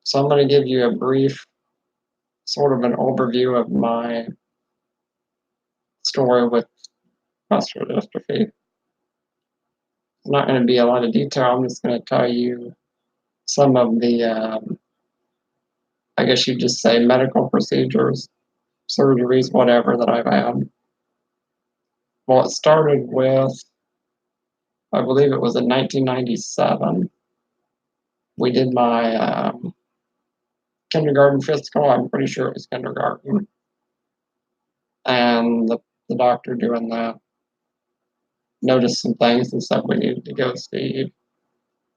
So I'm going to give you a brief, sort of an overview of my story with muscular dystrophy. It's not going to be a lot of detail. I'm just going to tell you some of the, I guess you'd just say, medical procedures, surgeries, whatever that I've had. Well, it started with, I believe it was in 1997. We did my kindergarten physical. I'm pretty sure it was kindergarten. And the doctor doing that noticed some things and said we needed to go see,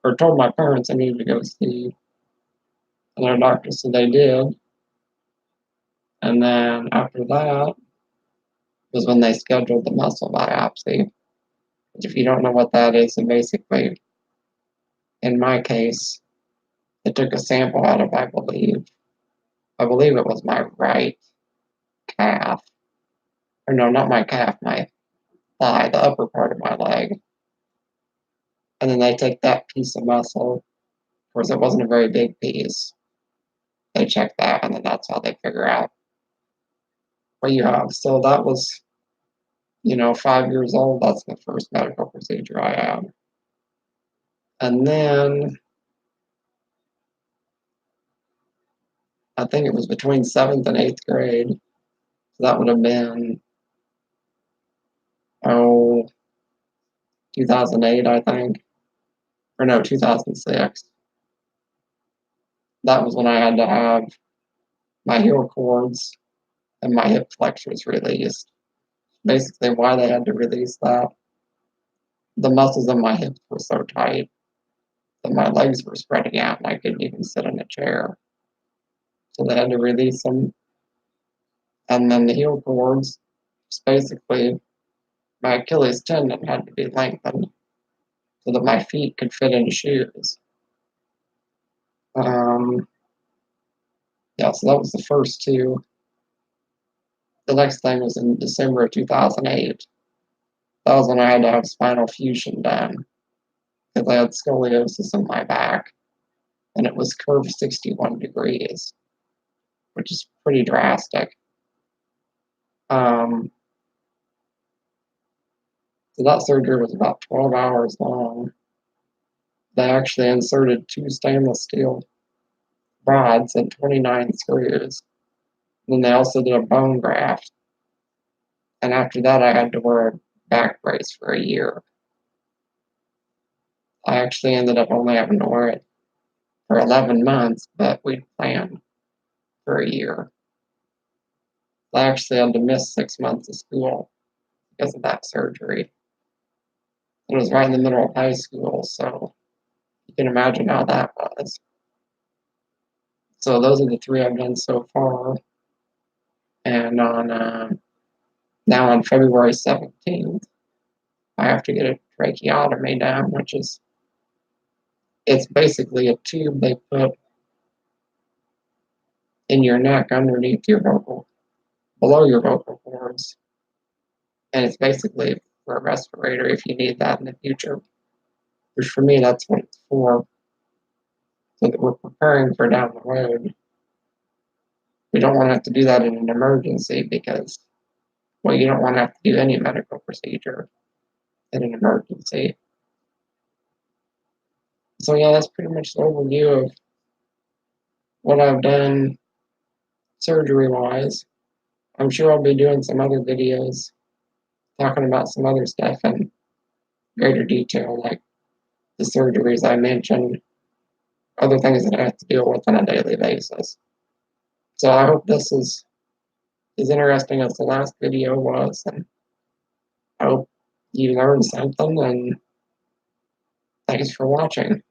or told my parents I needed to go see another doctor, so they did. And then after that was when they scheduled the muscle biopsy. Which, if you don't know what that is, then basically, in my case, it took a sample out of, I believe it was my right calf, or no, not my calf, my thigh, the upper part of my leg. And then they take that piece of muscle. Of course, it wasn't a very big piece. They check that, and then that's how they figure out what you have. So that was, 5 years old. That's the first medical procedure I had. And then I think it was between 7th and 8th grade. So that would have been, 2008, I think. Or no, 2006. That was when I had to have my heel cords and my hip flexors released. Basically, why they had to release that, the muscles in my hips were so tight that my legs were spreading out and I couldn't even sit in a chair. So they had to release them. And then the heel cords, just basically, my Achilles tendon had to be lengthened so that my feet could fit into shoes. Yeah, so that was the first two. The next thing was in December of 2008. That was when I had to have spinal fusion done because I had scoliosis in my back and it was curved 61 degrees, which is pretty drastic. So that surgery was about 12 hours long. They actually inserted 2 stainless steel rods and 29 screws. And then they also did a bone graft. And after that, I had to wear a back brace for a year. I actually ended up only having to wear it for 11 months, but we planned for a year. I actually had to miss 6 months of school because of that surgery. It was right in the middle of high school, so you can imagine how that was. So those are the 3 I've done so far. And now on February 17th, I have to get a tracheotomy done, which is, it's basically a tube they put in your neck underneath your below your vocal cords. And it's basically for a respirator if you need that in the future. Which for me, that's what it's for. So that we're preparing for down the road. We don't want to have to do that in an emergency because, well, you don't want to have to do any medical procedure in an emergency. So yeah, that's pretty much the overview of what I've done surgery-wise. I'm sure I'll be doing some other videos talking about some other stuff in greater detail, like the surgeries I mentioned, other things that I have to deal with on a daily basis. So I hope this is as interesting as the last video was, and I hope you learned something, and thanks for watching.